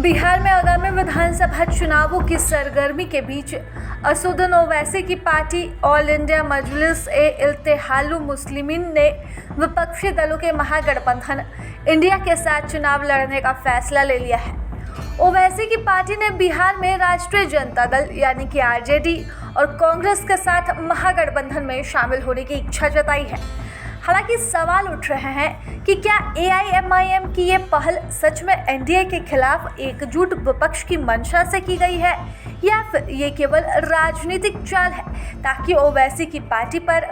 बिहार में आगामी विधानसभा चुनावों की सरगर्मी के बीच असदुद्दीन ओवैसी की पार्टी ऑल इंडिया मजलिस-ए-इत्तेहादुल मुस्लिमीन ने विपक्षी दलों के महागठबंधन इंडिया के साथ चुनाव लड़ने का फैसला ले लिया है। ओवैसी की पार्टी ने बिहार में राष्ट्रीय जनता दल यानी कि आरजेडी और कांग्रेस के साथ महागठबंधन में शामिल होने की इच्छा जताई है। हालांकि सवाल उठ रहे हैं कि क्या एआईएमआईएम की ये पहल सच में एनडीए के खिलाफ एकजुट विपक्ष की मंशा से की गई है या फिर ये केवल राजनीतिक चाल है ताकि ओवैसी की पार्टी पर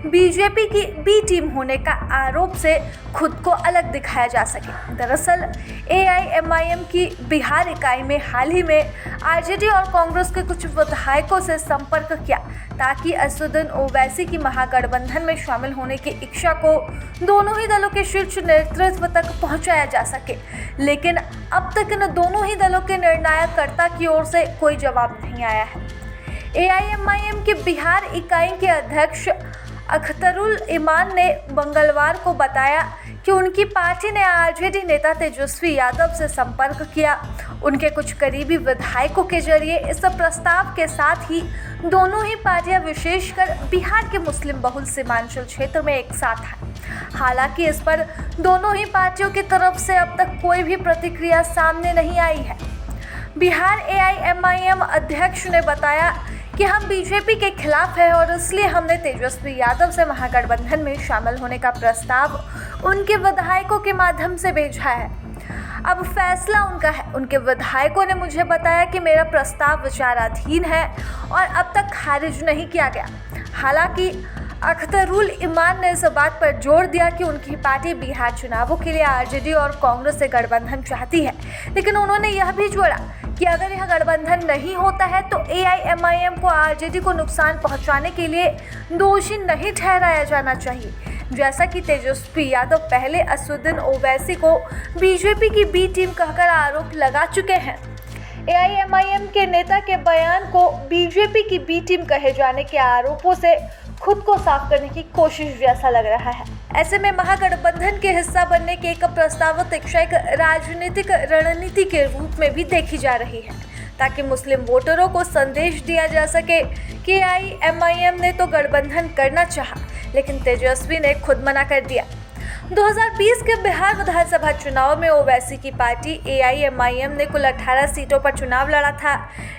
बीजेपी की बी टीम होने का आरोप से खुद को अलग दिखाया जा सके। दरअसल एआईएमआईएम की बिहार इकाई में हाल ही में आरजेडी और कांग्रेस के कुछ विधायकों से संपर्क किया ताकि असदुद्दीन ओवैसी की महागठबंधन में शामिल होने की इच्छा को दोनों ही दलों के शीर्ष नेतृत्व तक पहुंचाया जा सके, लेकिन अब तक इन दोनों ही दलों के निर्णायककर्ता की ओर से कोई जवाब नहीं आया है। एआईएमआईएम की बिहार इकाई के अध्यक्ष अख्तरुल इमान ने मंगलवार को बताया कि उनकी पार्टी ने आरजेडी नेता तेजस्वी यादव से संपर्क किया। उनके कुछ करीबी विधायकों के जरिए इस प्रस्ताव के साथ ही दोनों ही पार्टियां विशेषकर बिहार के मुस्लिम बहुल सीमांचल क्षेत्र में एक साथ हैं। हालांकि इस पर दोनों ही पार्टियों की तरफ से अब तक कोई भी प्रतिक्रिया सामने नहीं आई है। बिहार एआईएमआईएम अध्यक्ष ने बताया कि हम बीजेपी के खिलाफ है और इसलिए हमने तेजस्वी यादव से महागठबंधन में शामिल होने का प्रस्ताव उनके विधायकों के माध्यम से भेजा है। अब फैसला उनका है। उनके विधायकों ने मुझे बताया कि मेरा प्रस्ताव विचाराधीन है और अब तक खारिज नहीं किया गया। हालांकि अख्तरुल इमान ने इस बात पर जोर दिया कि उनकी पार्टी बिहार चुनावों के लिए आरजेडी और कांग्रेस से गठबंधन चाहती है, लेकिन उन्होंने यह भी जोड़ा कि अगर यह गठबंधन नहीं होता है तो एआईएमआईएम को आरजेडी को नुकसान पहुंचाने के लिए दोषी नहीं ठहराया जाना चाहिए, जैसा कि तेजस्वी यादव पहले असदुद्दीन ओवैसी को बीजेपी की बी टीम कहकर आरोप लगा चुके हैं। एआईएमआईएम के नेता के बयान को बीजेपी की बी टीम कहे जाने के आरोपों से खुद को साफ करने की कोशिश जैसा लग रहा है। ऐसे में महागठबंधन के हिस्सा बनने के एक प्रस्तावित इच्छा एक राजनीतिक रणनीति के रूप में भी देखी जा रही है ताकि मुस्लिम वोटरों को संदेश दिया जा सके कि एआईएमआईएम ने तो गठबंधन करना चाहा, लेकिन तेजस्वी ने खुद मना कर दिया। 2020 के बिहार विधानसभा चुनाव में ओवैसी की पार्टी एआईएमआईएम ने कुल 18 सीटों पर चुनाव लड़ा था,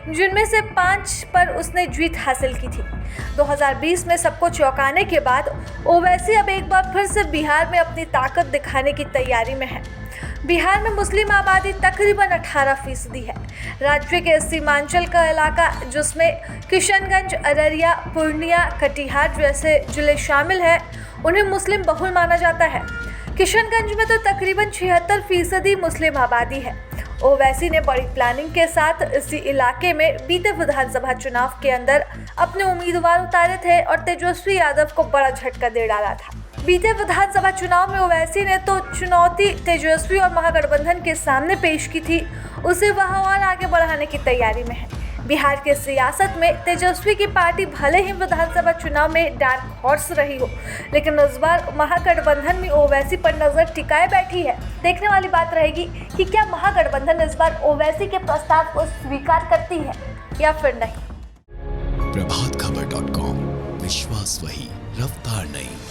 जिनमें से 5 पर उसने जीत हासिल की थी। 2020 में सबको चौंकाने के बाद ओवैसी अब एक बार फिर से बिहार में अपनी ताकत दिखाने की तैयारी में है। बिहार में मुस्लिम आबादी तकरीबन 18% है। राज्य के सीमांचल का इलाका जिसमें किशनगंज, अररिया, पूर्णिया, कटिहार जैसे जिले शामिल हैं, उन्हें मुस्लिम बहुल माना जाता है। किशनगंज में तो तकरीबन 76% मुस्लिम आबादी है। ओवैसी ने बड़ी प्लानिंग के साथ इसी इलाके में बीते विधानसभा चुनाव के अंदर अपने उम्मीदवार उतारे थे और तेजस्वी यादव को बड़ा झटका दे डाला था। बीते विधानसभा चुनाव में ओवैसी ने तो चुनौती तेजस्वी और महागठबंधन के सामने पेश की थी, उसे वह और आगे बढ़ाने की तैयारी में है। बिहार के सियासत में तेजस्वी की पार्टी भले ही विधानसभा चुनाव में डार्क हॉर्स रही हो, लेकिन इस बार महागठबंधन में ओवैसी पर नजर टिकाए बैठी है। देखने वाली बात रहेगी कि क्या महागठबंधन इस बार ओवैसी के प्रस्ताव को स्वीकार करती है या फिर नहीं। प्रभातखबर.com, विश्वास वही, रफ्तार नहीं।